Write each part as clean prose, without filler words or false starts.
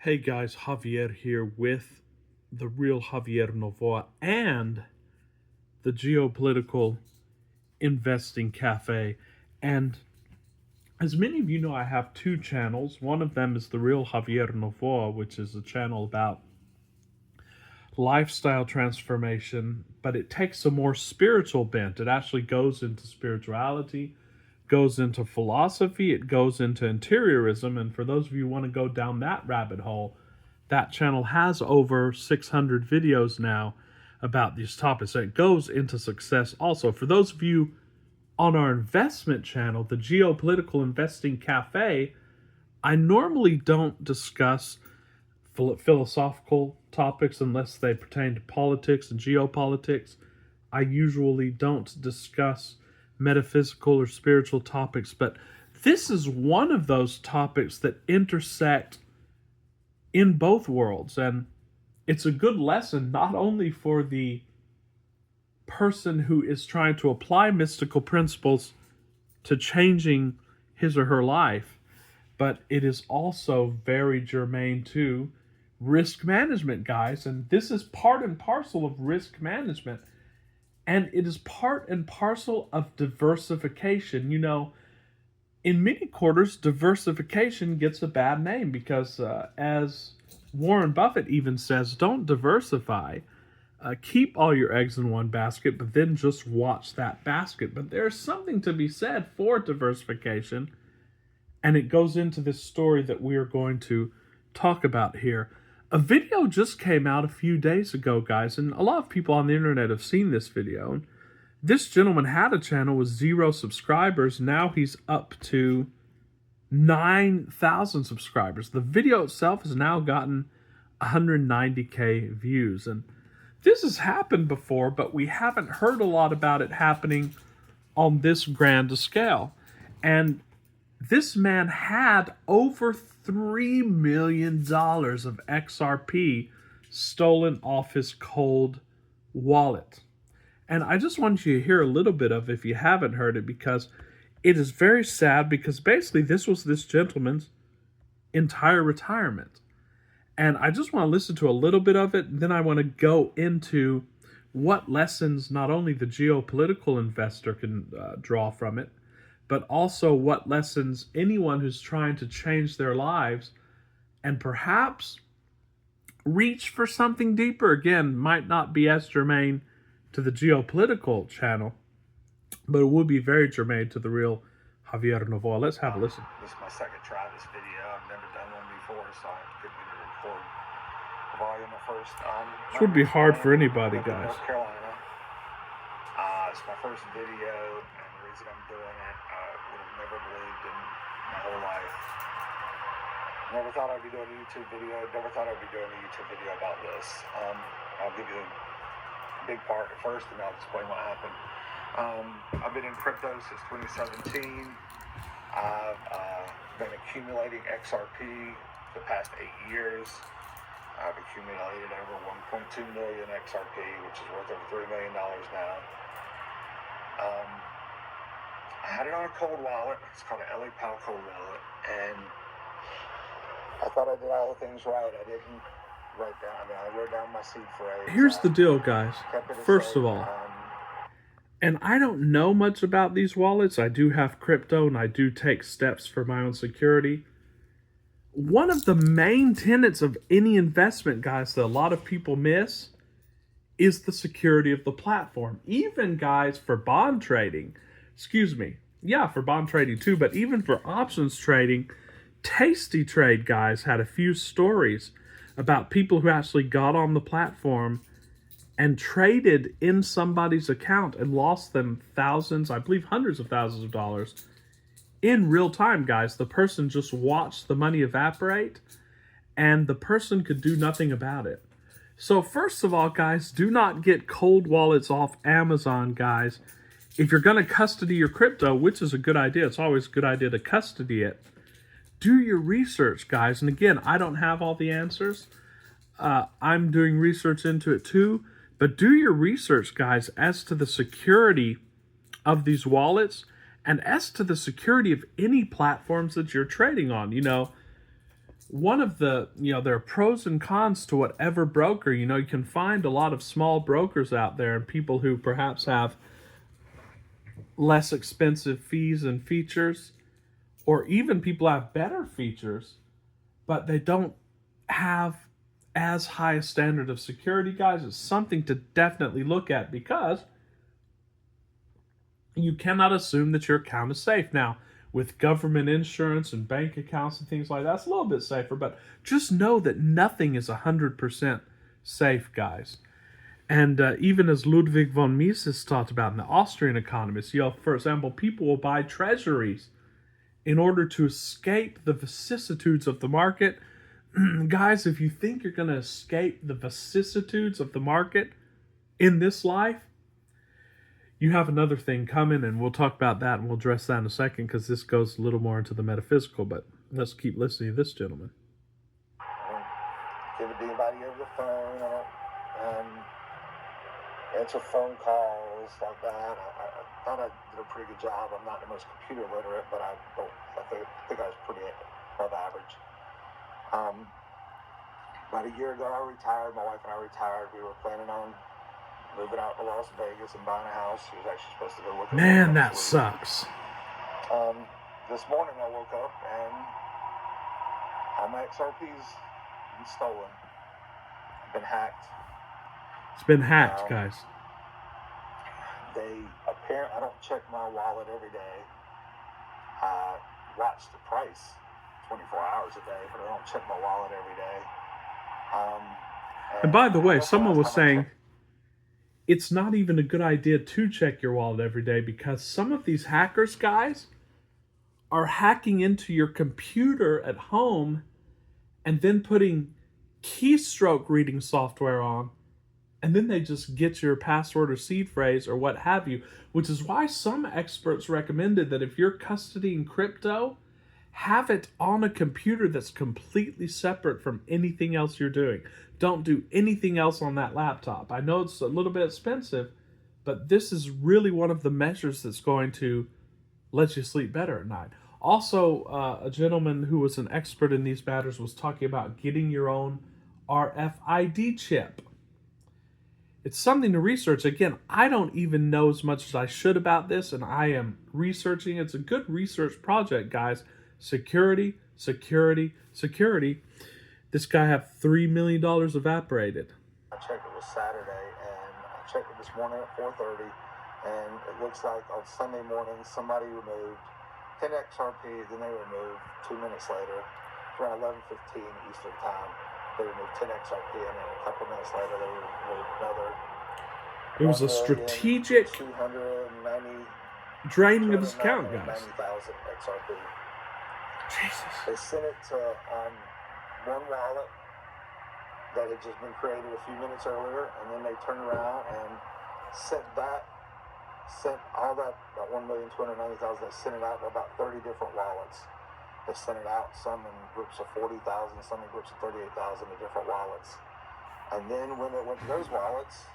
Hey guys, Javier here with the real Javier Novoa and the Geopolitical Investing Cafe. And as many of you know, I have two channels. One of them is the real Javier Novoa, which is a channel about lifestyle transformation, but it takes a more spiritual bent. It actually goes into spirituality, goes into philosophy, it goes into interiorism. And for those of you who want to go down that rabbit hole, that channel has over 600 videos now about these topics. So it goes into success also. For those of you on our investment channel, the Geopolitical Investing Cafe, I normally don't discuss philosophical topics unless they pertain to politics and geopolitics. I usually don't discuss metaphysical or spiritual topics, but this is one of those topics that intersect in both worlds. And it's a good lesson not only for the person who is trying to apply mystical principles to changing his or her life, but it is also very germane to risk management, guys. And this is part and parcel of risk management. And it is part and parcel of diversification. You know, in many quarters, diversification gets a bad name because, as Warren Buffett even says, don't diversify. Keep all your eggs in one basket, but then just watch that basket. But there's something to be said for diversification, and it goes into this story that we are going to talk about here. A video just came out a few days ago, guys, and a lot of people on the internet have seen this video. This gentleman had a channel with 0 subscribers. Now he's up to 9,000 subscribers. The video itself has now gotten 190K views. And this has happened before, but we haven't heard a lot about it happening on this grand scale. And this man had over $3 million of XRP stolen off his cold wallet. And I just want you to hear a little bit of it if you haven't heard it, because it is very sad, because basically this was this gentleman's entire retirement. And I just want to listen to a little bit of it, and then I want to go into what lessons not only the geopolitical investor can draw from it, but also what lessons anyone who's trying to change their lives and perhaps reach for something deeper, again, might not be as germane to the geopolitical channel, but it would be very germane to the real Javier Novoa. Let's have a listen. This is my second try of this video. I've never done one before, so I couldn't even record volume at first. This would be hard for anybody, guys. North Carolina. It's my first video, and the reason I'm doing it, I would have never believed in my whole life. Never thought I'd be doing a YouTube video. Never thought I'd be doing a YouTube video about this. I'll give you a big part first, and I'll explain what happened. I've been in crypto since 2017. I've been accumulating XRP for the past 8 years. I've accumulated over 1.2 million XRP, which is worth over $3 million now. I had it on a cold wallet. It's called an LA Pal cold wallet, and I thought I did all the things right. I didn't write down. I wrote down my seed phrase. Here's the deal, guys. First of all, and I don't know much about these wallets. I do have crypto, and I do take steps for my own security. One of the main tenets of any investment, guys, that a lot of people miss is the security of the platform. Even, guys, for bond trading, for bond trading too, but even for options trading, Tasty Trade, guys, had a few stories about people who actually got on the platform and traded in somebody's account and lost them thousands, I believe hundreds of thousands of dollars in real time, guys. The person just watched the money evaporate, and the person could do nothing about it. So first of all, guys, do not get cold wallets off Amazon, guys. If you're going to custody your crypto, which is a good idea, it's always a good idea to custody it, do your research, guys. And again, I don't have all the answers. I'm doing research into it too. But do your research, guys, as to the security of these wallets and as to the security of any platforms that you're trading on. You know, one of the, there are pros and cons to whatever broker. You can find a lot of small brokers out there and people who perhaps have less expensive fees and features, or even people have better features, but they don't have as high a standard of security, guys. It's something to definitely look at, because you cannot assume that your account is safe. Now, with government insurance and bank accounts and things like that, it's a little bit safer, but just know that nothing is 100% safe, guys. And even as Ludwig von Mises talked about in the Austrian economist, for example, people will buy treasuries in order to escape the vicissitudes of the market. Guys, if you think you're going to escape the vicissitudes of the market in this life, you have another thing coming, and we'll talk about that, and we'll address that in a second, because this goes a little more into the metaphysical. But let's keep listening to this gentleman. Give it to anybody over the phone. I don't answer phone calls like that. I thought I did a pretty good job. I'm not the most computer literate, but I think I was pretty above average. About a year ago, I retired. My wife and I retired. We were planning on moving out to Las Vegas and buying a house. She was actually supposed to go with us. Man, that sucks. This morning I woke up and all my XRP's been stolen. Been hacked. It's been hacked, guys. I don't check my wallet every day. I watch the price 24 hours a day, but I don't check my wallet every day. And by the way, someone was saying it's not even a good idea to check your wallet every day, because some of these hackers, guys, are hacking into your computer at home and then putting keystroke reading software on, and then they just get your password or seed phrase or what have you, which is why some experts recommended that if you're custodying crypto, have it on a computer that's completely separate from anything else you're doing. Don't do anything else on that laptop. I know it's a little bit expensive, but this is really one of the measures that's going to let you sleep better at night. Also, a gentleman who was an expert in these matters was talking about getting your own RFID chip. It's something to research. Again, I don't even know as much as I should about this, and I am researching. It's a good research project, guys. Security, security, security. This guy had $3 million evaporated. I checked it was Saturday, and I checked it this morning at 4:30, and it looks like on Sunday morning somebody removed 10 XRP, then they removed 2 minutes later, around 11:15 Eastern time, they removed 10 XRP, and then a couple minutes later they removed another. It was a strategic draining of his account, guys. 90,000 XRP. Jesus. They sent it to one wallet that had just been created a few minutes earlier, and then they turned around and sent all that 1,290,000. They sent it out to about 30 different wallets. They sent it out, some in groups of 40,000, some in groups of 38,000 to different wallets. And then when it went to those wallets,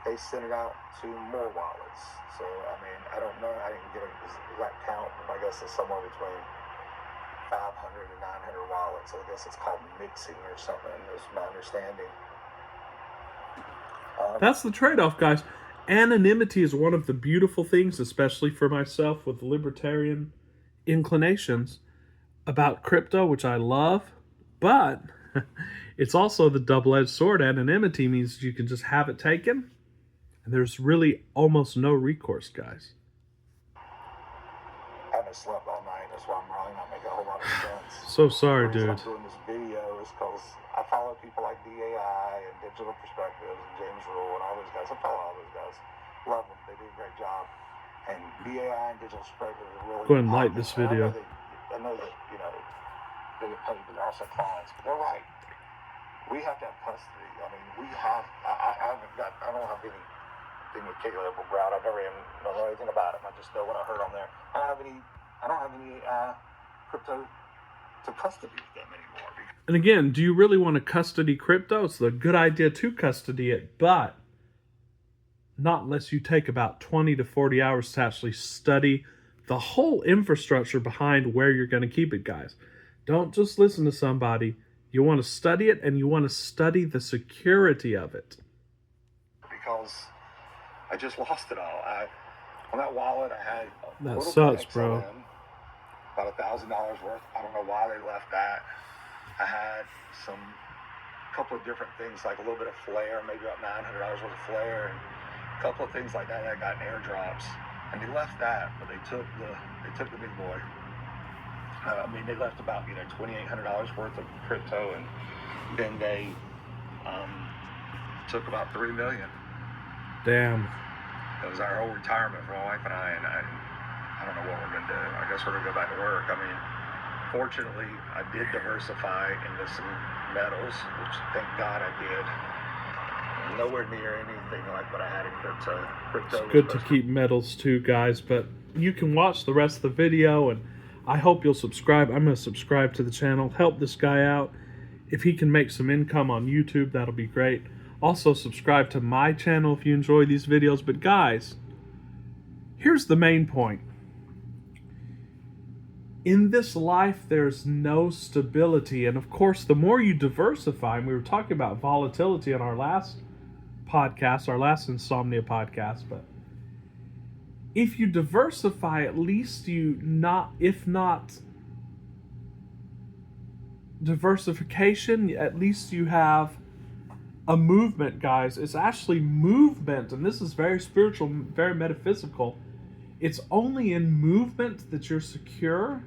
they sent it out to more wallets. So, I mean, I don't know. I didn't get an exact count. I guess it's somewhere between 500 and 900 wallets. I guess it's called mixing or something, is my understanding. That's the trade-off, guys. Anonymity is one of the beautiful things, especially for myself with libertarian inclinations, about crypto, which I love, but it's also the double-edged sword. Anonymity means you can just have it taken, and there's really almost no recourse, guys. I haven't slept all night. That's why I'm probably not making a whole lot of sense. So sorry, The reason dude. I'm doing this video is because I follow people like DAI and Digital Perspectives and James Rule and all those guys. I follow all those guys. Love them. They do a great job. And DAI and Digital Perspectives are really Go ahead and like this video. I know that, they get paid, but they're also clients. But they're right. We have to have custody. I mean, I don't have anything with Caleb or Brad. I never even know anything about him. I just know what I heard on there. I don't have any crypto to custody them anymore. And again, do you really want to custody crypto? It's a good idea to custody it, but not unless you take about 20 to 40 hours to actually study the whole infrastructure behind where you're going to keep it, guys. Don't just listen to somebody. You want to study it, and you want to study the security of it. Because I just lost it all. On that wallet, I had a That little sucks, bit bro. XLM, about $1,000 worth. I don't know why they left that. I had a couple of different things, like a little bit of flare, maybe about $900 worth of flare, and a couple of things like that I got in airdrops. And they left that, but they took the big boy. They left about $2,800 worth of crypto, and then they took about $3 million. Damn. It was our whole retirement for my wife and I don't know what we're gonna do. I guess we're gonna go back to work. Fortunately, I did diversify into some metals, which thank God I did. Nowhere near anything like what I had in crypto. It's good to keep metals too, guys, but you can watch the rest of the video, and I hope you'll subscribe. I'm going to subscribe to the channel. Help this guy out. If he can make some income on YouTube, that'll be great. Also, subscribe to my channel if you enjoy these videos. But guys, here's the main point. In this life, there's no stability. And of course, the more you diversify, and we were talking about volatility on our last podcast, our last Insomnia podcast, but if you diversify, at least if not diversification, at least you have a movement, guys. It's actually movement, and this is very spiritual, very metaphysical. It's only in movement that you're secure.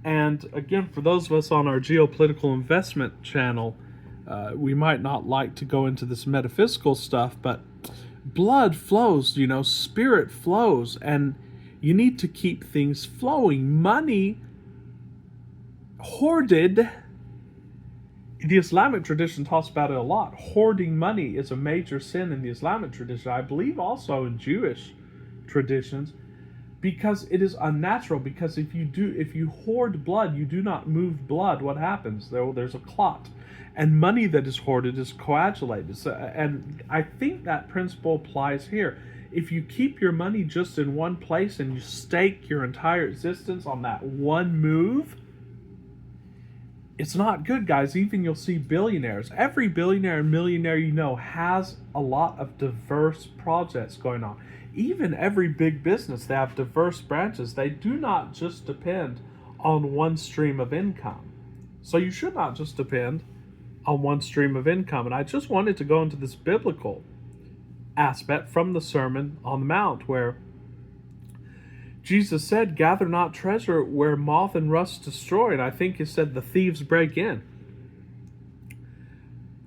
And again, for those of us on our geopolitical investment channel, we might not like to go into this metaphysical stuff, but blood flows, spirit flows, and you need to keep things flowing. Money hoarded, the Islamic tradition talks about it a lot. Hoarding money is a major sin in the Islamic tradition. I believe also in Jewish traditions, because it is unnatural. Because if you hoard blood, you do not move blood, what happens? There's a clot. And money that is hoarded is coagulated. And I think that principle applies here. If you keep your money just in one place and you stake your entire existence on that one move, it's not good, guys. Even you'll see billionaires. Every billionaire and millionaire has a lot of diverse projects going on. Even every big business, they have diverse branches. They do not just depend on one stream of income. So you should not just depend on one stream of income. And I just wanted to go into this biblical aspect from the Sermon on the Mount, where Jesus said, gather not treasure where moth and rust destroy. And I think he said the thieves break in.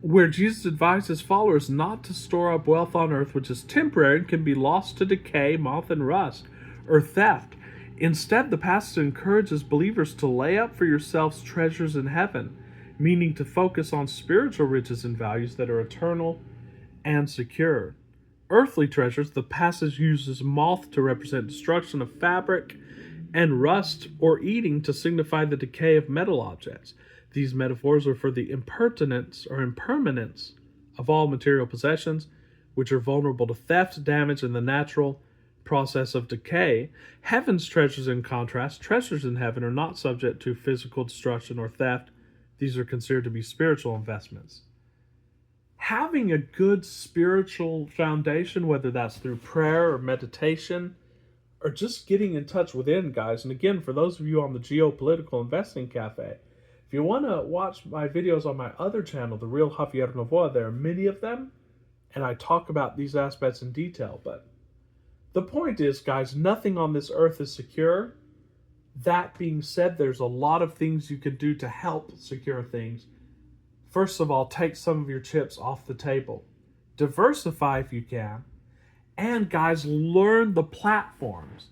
Where Jesus advised his followers not to store up wealth on earth, which is temporary and can be lost to decay, moth and rust, or theft. Instead, the passage encourages believers to lay up for yourselves treasures in heaven, meaning to focus on spiritual riches and values that are eternal and secure. Earthly treasures, the passage uses moth to represent destruction of fabric, and rust or eating to signify the decay of metal objects. These metaphors are for the impermanence of all material possessions, which are vulnerable to theft, damage, and the natural process of decay. Heaven's treasures, in contrast, treasures in heaven are not subject to physical destruction or theft. These are considered to be spiritual investments. Having a good spiritual foundation, whether that's through prayer or meditation, or just getting in touch within, guys. And again, for those of you on the Geopolitical Investing Cafe, if you want to watch my videos on my other channel, The Real Javier Novoa, there are many of them, and I talk about these aspects in detail. But the point is, guys, nothing on this earth is secure. That being said, there's a lot of things you can do to help secure things. First of all, take some of your chips off the table. Diversify if you can. And guys, learn the platforms.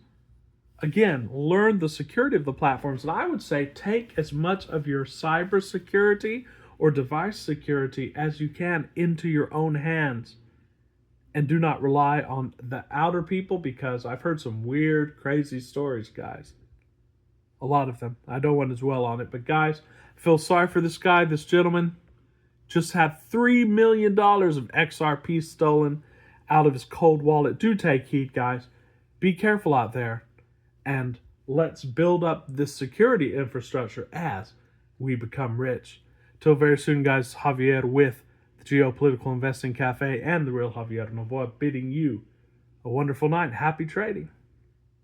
Again, learn the security of the platforms. And I would say take as much of your cybersecurity or device security as you can into your own hands. And do not rely on the outer people, because I've heard some weird, crazy stories, guys. A lot of them. I don't want to dwell on it. But guys, I feel sorry for this guy, this gentleman. Just had $3 million of XRP stolen out of his cold wallet. Do take heed, guys. Be careful out there. And let's build up this security infrastructure as we become rich. Till very soon, guys, Javier with the Geopolitical Investing Cafe and the Real Javier Novoa bidding you a wonderful night. Happy trading.